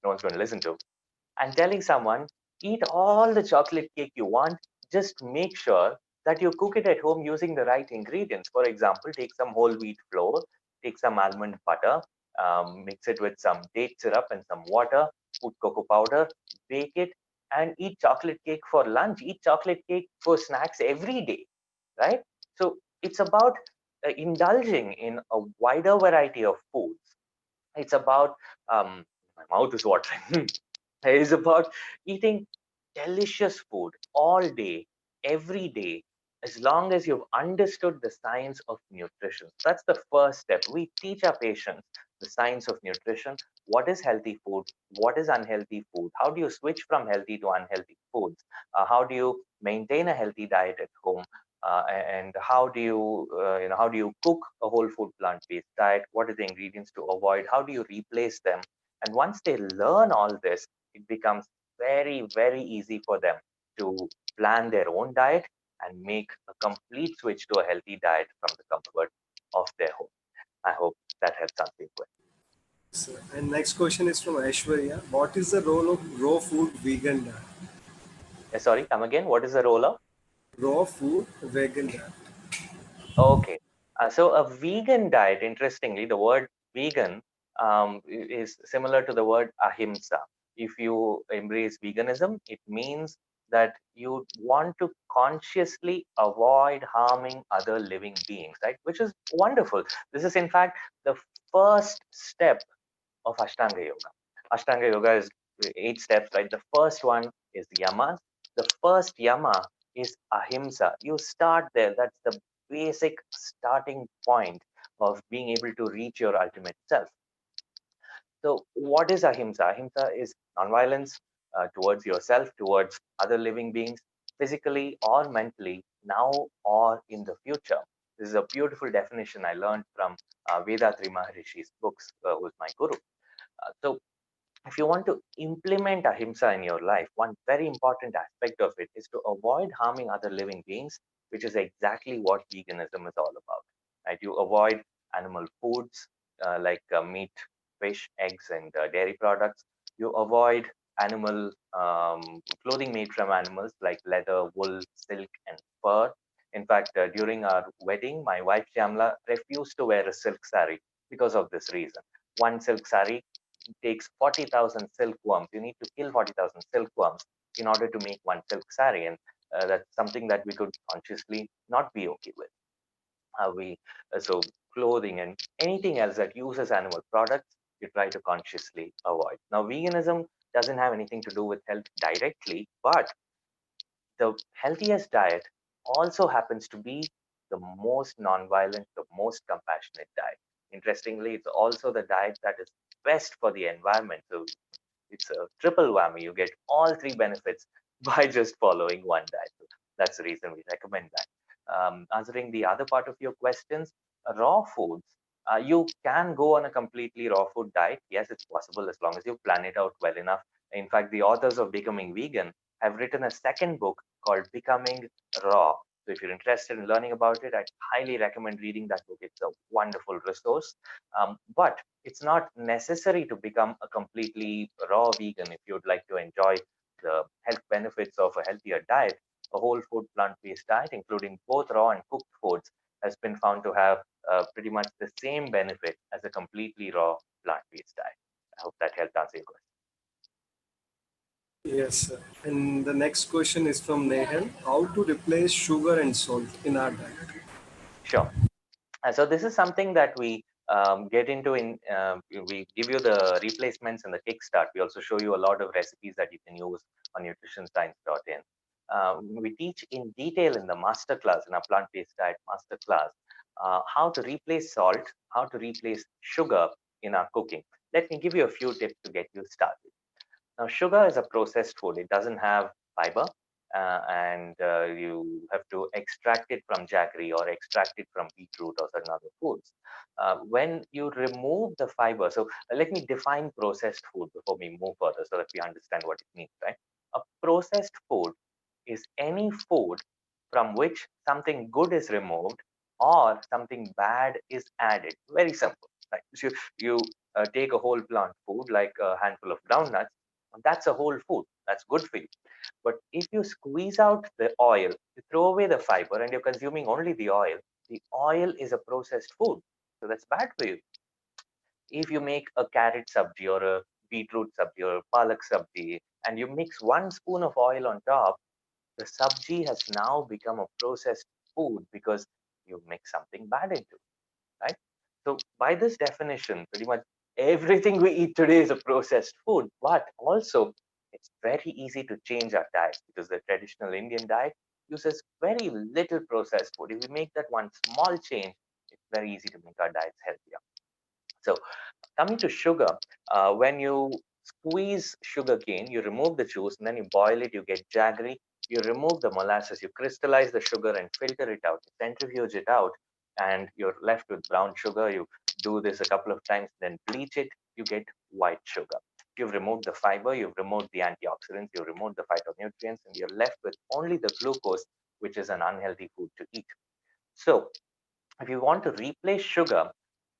no one's going to listen to, and telling someone, eat all the chocolate cake you want, just make sure that you cook it at home using the right ingredients. For example, take some whole wheat flour, take some almond butter, mix it with some date syrup and some water, put cocoa powder, bake it, and eat chocolate cake for lunch, eat chocolate cake for snacks every day, right? So it's about indulging in a wider variety of foods. It's about, my mouth is watering. It's about eating delicious food all day, every day, as long as you've understood the science of nutrition. That's the first step. We teach our patients the science of nutrition. What is healthy food? What is unhealthy food? How do you switch from healthy to unhealthy foods? How do you maintain a healthy diet at home? And how do you cook a whole food plant-based diet? What are the ingredients to avoid? How do you replace them? And once they learn all this, it becomes very, very easy for them to plan their own diet and make a complete switch to a healthy diet from the comfort of their home. I hope that helps answer your question. So, and next question is from Aishwarya. What is the role of raw food vegan diet? Sorry, come again. What is the role of? Raw food vegan diet. Okay. So a vegan diet, interestingly, the word vegan is similar to the word ahimsa. If you embrace veganism, it means that you want to consciously avoid harming other living beings, right? Which is wonderful. This is, in fact, the first step of Ashtanga Yoga. Ashtanga Yoga is 8 steps, right? The first one is yamas. The first yama is ahimsa. You start there. That's the basic starting point of being able to reach your ultimate self. So, what is ahimsa? Ahimsa is nonviolence towards yourself, towards other living beings, physically or mentally, now or in the future. This is a beautiful definition I learned from Vedatri Maharishi's books, who is my guru. So, if you want to implement ahimsa in your life, one very important aspect of it is to avoid harming other living beings, which is exactly what veganism is all about. Right? You avoid animal foods like meat, fish, eggs, and dairy products. You avoid animal clothing made from animals like leather, wool, silk, and fur. In fact, during our wedding, my wife Shyamla refused to wear a silk sari because of this reason. One silk sari takes 40,000 silkworms. You need to kill 40,000 silkworms in order to make one silk sari. And that's something that we could consciously not be okay with. We So clothing and anything else that uses animal products, you try to consciously avoid. Now, veganism doesn't have anything to do with health directly, but the healthiest diet also happens to be the most non-violent, the most compassionate diet. Interestingly, it's also the diet that is best for the environment. So it's a triple whammy. You get all three benefits by just following one diet. So that's the reason we recommend that. Answering the other part of your questions, raw foods. You can go on a completely raw food diet. Yes, it's possible as long as you plan it out well enough. In fact, the authors of Becoming Vegan have written a second book called Becoming Raw. So if you're interested in learning about it, I highly recommend reading that book. It's a wonderful resource. But it's not necessary to become a completely raw vegan if you'd like to enjoy the health benefits of a healthier diet. A whole food plant-based diet, including both raw and cooked foods, has been found to have pretty much the same benefit as a completely raw plant-based diet. I hope that helped answer your question. Yes, sir. And the next question is from Nehal. How to replace sugar and salt in our diet? Sure. So this is something that we get into in, we give you the replacements in the kickstart. We also show you a lot of recipes that you can use on nutritionscience.in. We teach in detail in the masterclass, in our plant-based diet masterclass, how to replace salt, how to replace sugar in our cooking. Let me give you a few tips to get you started. Now, sugar is a processed food. It doesn't have fiber, and you have to extract it from jaggery or extract it from beetroot or certain other foods. When you remove the fiber, so let me define processed food before we move further so that we understand what it means, right? A processed food is any food from which something good is removed or something bad is added. Very simple. Right? So you take a whole plant food like a handful of groundnuts, that's a whole food. That's good for you. But if you squeeze out the oil, you throw away the fiber and you're consuming only the oil is a processed food. So that's bad for you. If you make a carrot sabji or a beetroot sabji or a palak sabji and you mix 1 spoon of oil on top, the sabji has now become a processed food because you mix something bad into it, right? So by this definition, pretty much everything we eat today is a processed food, but also it's very easy to change our diet because the traditional Indian diet uses very little processed food. If we make that one small change, it's very easy to make our diets healthier. So coming to sugar, when you squeeze sugar cane, you remove the juice and then you boil it, you get jaggery. You remove the molasses, you crystallize the sugar and filter it out, you centrifuge it out, and you're left with brown sugar. You do this a couple of times, then bleach it, you get white sugar. You've removed the fiber, you've removed the antioxidants, you've removed the phytonutrients, and you're left with only the glucose, which is an unhealthy food to eat. So, if you want to replace sugar,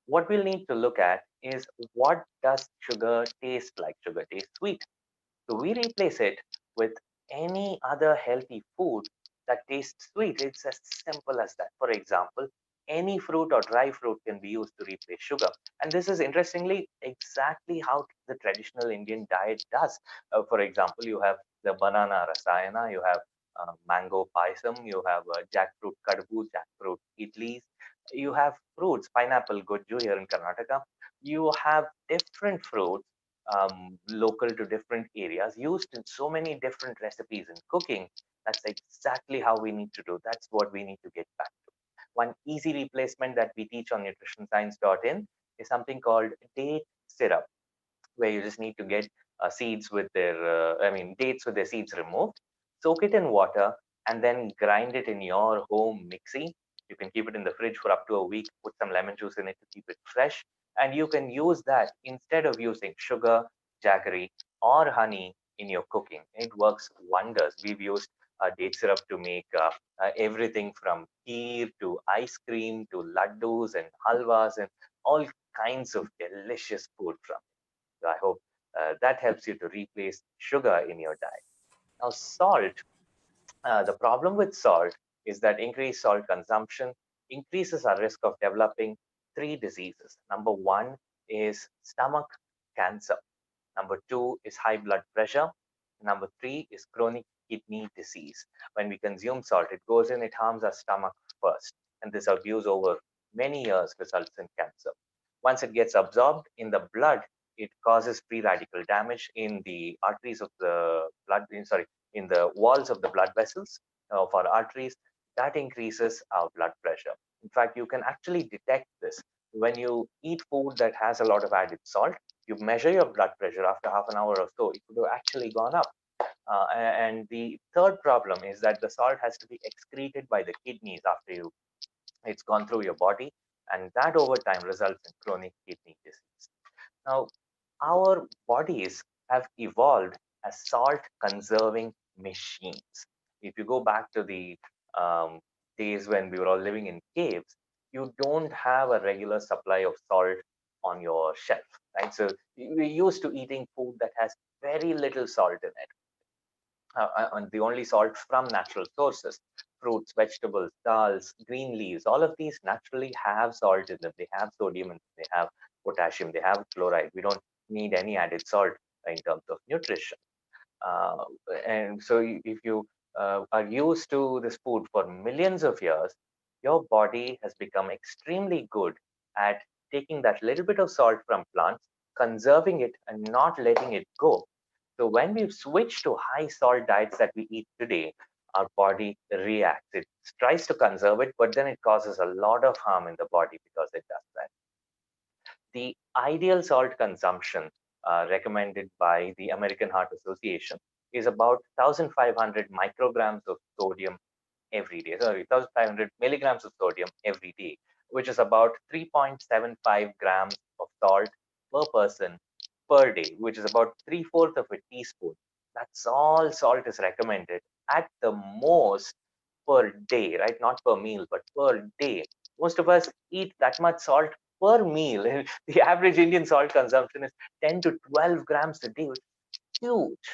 what we'll need to look at is what does sugar taste like? Sugar tastes sweet. So we replace it with any other healthy food that tastes sweet. It's as simple as that. For example, any fruit or dry fruit can be used to replace sugar. And this is interestingly exactly how the traditional Indian diet does. For example, you have the banana rasayana, you have mango paisam, you have jackfruit kadbu, jackfruit idlis, you have fruits, pineapple gujju here in Karnataka. You have different fruits local to different areas, used in so many different recipes in cooking. That's exactly how we need to do. That's what we need to get back to. One easy replacement that we teach on nutritionscience.in is something called date syrup, where you just need to get seeds with their, dates with their seeds removed, soak it in water, and then grind it in your home mixie. You can keep it in the fridge for up to a week, put some lemon juice in it to keep it fresh, and you can use that instead of using sugar, jaggery, or honey in your cooking. It works wonders. We've used date syrup to make everything from kheer to ice cream to laddus and halwas and all kinds of delicious food from it. So I hope that helps you to replace sugar in your diet. Now, salt, the problem with salt is that increased salt consumption increases our risk of developing three diseases. Number one is stomach cancer. Number two is high blood pressure. Number three is chronic kidney disease. When we consume salt, it goes in, it harms our stomach first. And this abuse over many years results in cancer. Once it gets absorbed in the blood, it causes free radical damage in the arteries of the blood, in the walls of the blood vessels of our arteries. That increases our blood pressure. In fact, you can actually detect this when you eat food that has a lot of added salt. You measure your blood pressure after half an hour or so, it would have actually gone up. And the third problem is that the salt has to be excreted by the kidneys after it's gone through your body, and that over time results in chronic kidney disease. Now, our bodies have evolved as salt conserving machines. If you go back to the um, days when we were all living in caves, you don't have a regular supply of salt on your shelf, right? So we're used to eating food that has very little salt in it, and the only salt from natural sources. Fruits, vegetables, dals, green leaves, all of these naturally have salt in them. They have sodium and they have potassium, they have chloride. We don't need any added salt in terms of nutrition. Uh, and so if you are used to this food for millions of years, your body has become extremely good at taking that little bit of salt from plants, conserving it and not letting it go. So when we switch to high salt diets that we eat today, our body reacts. It tries to conserve it, but then it causes a lot of harm in the body because it does that. The ideal salt consumption recommended by the American Heart Association is about 1,500 micrograms of sodium every day. Sorry, 1,500 milligrams of sodium every day, which is about 3.75 grams of salt per person per day, which is about three-fourths of a teaspoon. That's all salt is recommended at the most per day, right? Not per meal, but per day. Most of us eat that much salt per meal. The average Indian salt consumption is 10 to 12 grams a day, which is huge,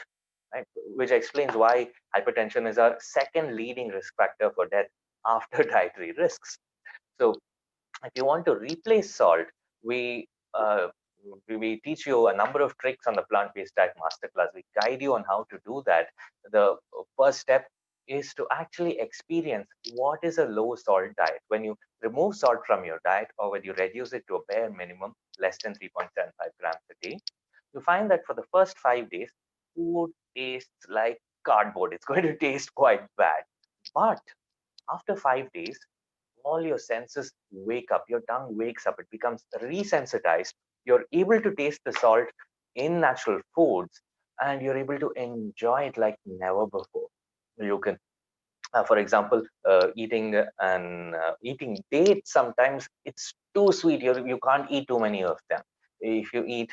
right? Which explains why hypertension is our second leading risk factor for death after dietary risks. So if you want to replace salt, we uh, we teach you a number of tricks on the plant-based diet masterclass. We guide you on how to do that. The first step is to actually experience what is a low salt diet. When you remove salt from your diet, or when you reduce it to a bare minimum, less than 3.75 grams a day, you find that for the first 5 days, food tastes like cardboard. It's going to taste quite bad. But after 5 days, all your senses wake up, your tongue wakes up, it becomes resensitized. You're able to taste the salt in natural foods, and you're able to enjoy it like never before. You can for example, eating dates, sometimes it's too sweet. You can't eat too many of them. If you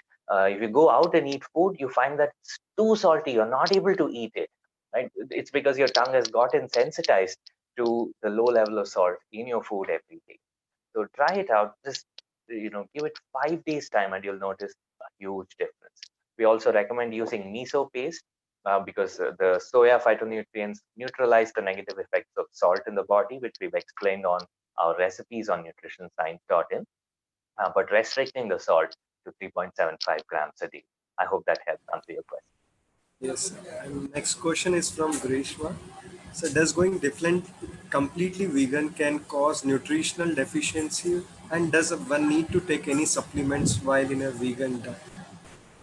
go out and eat food, you find that it's too salty. You're not able to eat it, right? It's because your tongue has gotten sensitized to the low level of salt in your food every day. So try it out. Just give it 5 days time, and you'll notice a huge difference. We also recommend using miso paste because the soya phytonutrients neutralize the negative effects of salt in the body, which we've explained on our recipes on nutritionscience.in, but restricting the salt to 3.75 grams a day. I hope that helps answer your question. Yes. And next question is from Grishma. So does going different completely vegan can cause nutritional deficiency, and does one need to take any supplements while in a vegan diet?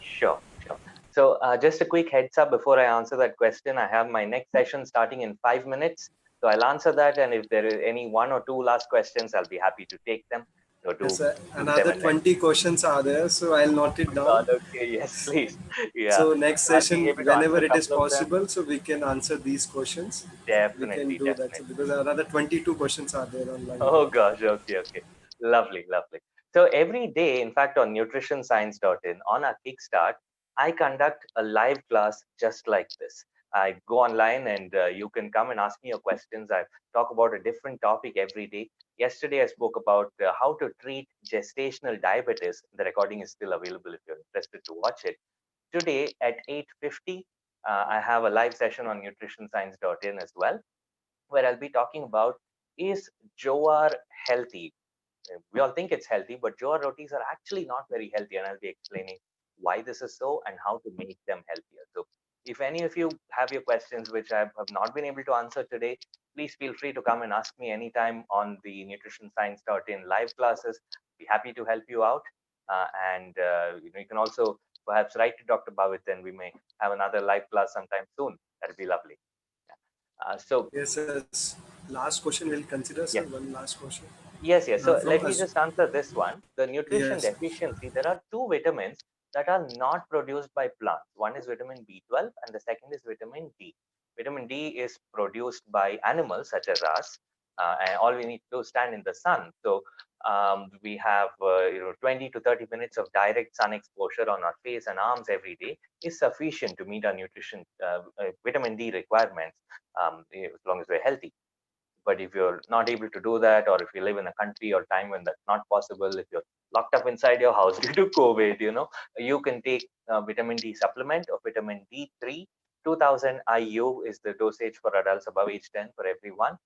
Sure, sure. So just a quick heads up before I answer that question. I have my next session starting in 5 minutes. So I'll answer that. And if there is any one or two last questions, I'll be happy to take them. So Yes, do shoot them another in. 20 questions are there, so I'll note it God, down. okay, yes, please. Yeah. So next So I'll be session, able to whenever answer a it is couple of them. possible, so we can answer these questions. We can Definitely, do that. So definitely. because another 22 questions are there online. Oh gosh, okay, okay. Lovely, lovely. So every day, in fact, on nutritionscience.in, on our Kickstart, I conduct a live class just like this. I go online and you can come and ask me your questions. I talk about a different topic every day. Yesterday, I spoke about how to treat gestational diabetes. The recording is still available if you're interested to watch it. Today at 8:50, I have a live session on nutritionscience.in as well, where I'll be talking about, is jowar healthy? We all think it's healthy, but jowar rotis are actually not very healthy, and I'll be explaining why this is so and how to make them healthier. So if any of you have your questions which I have not been able to answer today, please feel free to come and ask me anytime on the nutritionscience.in live classes. Be happy to help you out. And you can also perhaps write to Dr. Bhavit, and we may have another live class sometime soon. That'd be lovely. So Yes, yes. Last question we'll consider, sir. yes. One last question. Yes, yes. So From let me us. just answer this one. The nutrition Yes. deficiency, there are two vitamins that are not produced by plants. One is vitamin B12 and the second is vitamin D. Vitamin D is produced by animals such as us, and all we need to do is stand in the sun. So we have 20 to 30 minutes of direct sun exposure on our face and arms every day is sufficient to meet our nutrition vitamin D requirements, as long as we're healthy. But if you're not able to do that, or if you live in a country or time when that's not possible, if you're locked up inside your house due to COVID, you can take vitamin D supplement of vitamin D3. 2000 IU is the dosage for adults above age 10 for everyone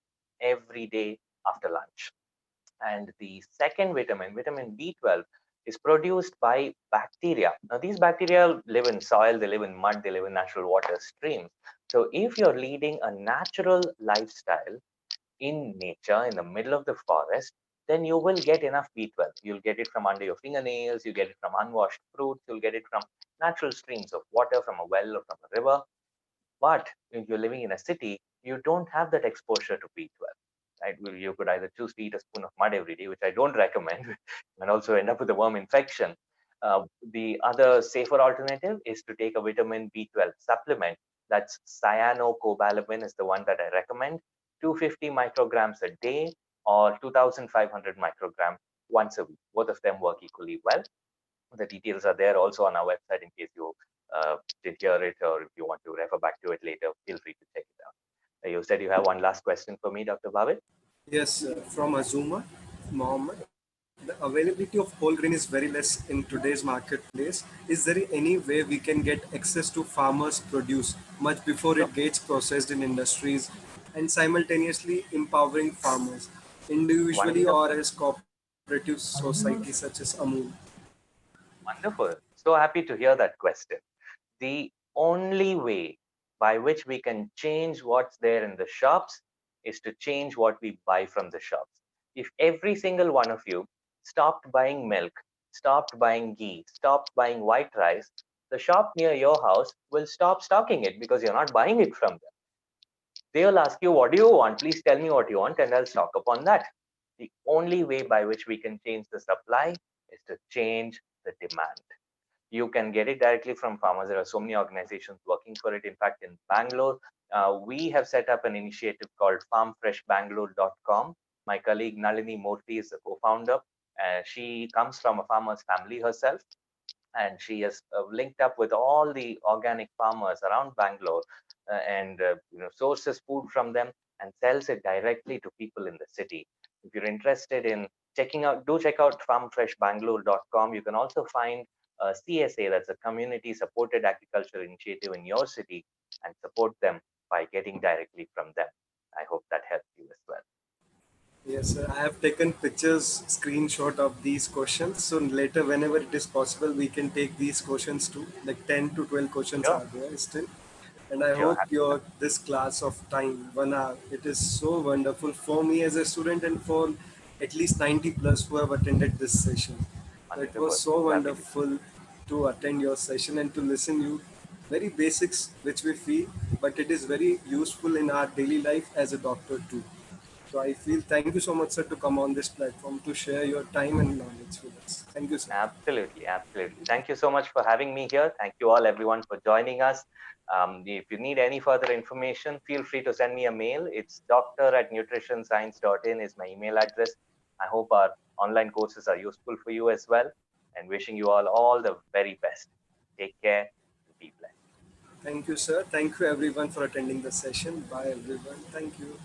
every day after lunch. And the second vitamin, vitamin B12, is produced by bacteria. Now, these bacteria live in soil, they live in mud, they live in natural water streams. So, if you're leading a natural lifestyle in nature, in the middle of the forest, then you will get enough B12. You'll get it from under your fingernails, you get it from unwashed fruits, you'll get it from natural streams of water from a well or from a river. But if you're living in a city, you don't have that exposure to B12, right? Well, you could either choose to eat a spoon of mud every day, which I don't recommend, and also end up with a worm infection. The other safer alternative is to take a vitamin B12 supplement. That's cyanocobalamin is the one that I recommend. 250 micrograms a day or 2,500 microgram once a week. Both of them work equally well. The details are there also on our website in case you did hear it, or if you want to refer back to it later, feel free to check it out. You said you have one last question for me, Dr. Bhavit? Yes, from Azuma, Mohammed. The availability of whole grain is very less in today's marketplace. Is there any way we can get access to farmers' produce much before Sure. it gets processed in industries and simultaneously empowering farmers individually or Wonderful. as cooperative societies such as Amul? Wonderful. So happy to hear that question. The only way by which we can change what's there in the shops is to change what we buy from the shops. If every single one of you stopped buying milk, stopped buying ghee, stopped buying white rice, the shop near your house will stop stocking it because you're not buying it from them. They'll ask you, what do you want? Please tell me what you want, and I'll stock upon that. The only way by which we can change the supply is to change the demand. You can get it directly from farmers. There are so many organizations working for it. In fact, in Bangalore, we have set up an initiative called farmfreshbangalore.com. My colleague Nalini Murthy is the co-founder. She comes from a farmer's family herself, and she has linked up with all the organic farmers around Bangalore, and sources food from them and sells it directly to people in the city. If you're interested in checking out, do check out farmfreshbangalore.com. You can also find a CSA, that's a community supported agriculture initiative in your city, and support them by getting directly from them. I hope that helps you as well. Yes, sir. I have taken pictures, screenshot of these questions. So later, whenever it is possible, we can take these questions too. Like 10 to 12 questions Sure, are there still. And I sure. hope your this class of time, 1 hour, it is so wonderful for me as a student and for at least 90 plus who have attended this session. So it was Wonderful. so Fabulous. wonderful to attend your session and to listen you. Very basics which we feel, but it is very useful in our daily life as a doctor too. So I feel thank you so much, sir, to come on this platform to share your time and knowledge with us. Thank you, sir. Absolutely, absolutely. Thank you so much for having me here. Thank you all, everyone, for joining us. If you need any further information, feel free to send me a mail. It's doctor@nutritionscience.in is my email address. I hope our online courses are useful for you as well, and wishing you all the very best. Take care and be blessed. Thank you, sir. Thank you, everyone, for attending the session. Bye, everyone. Thank you.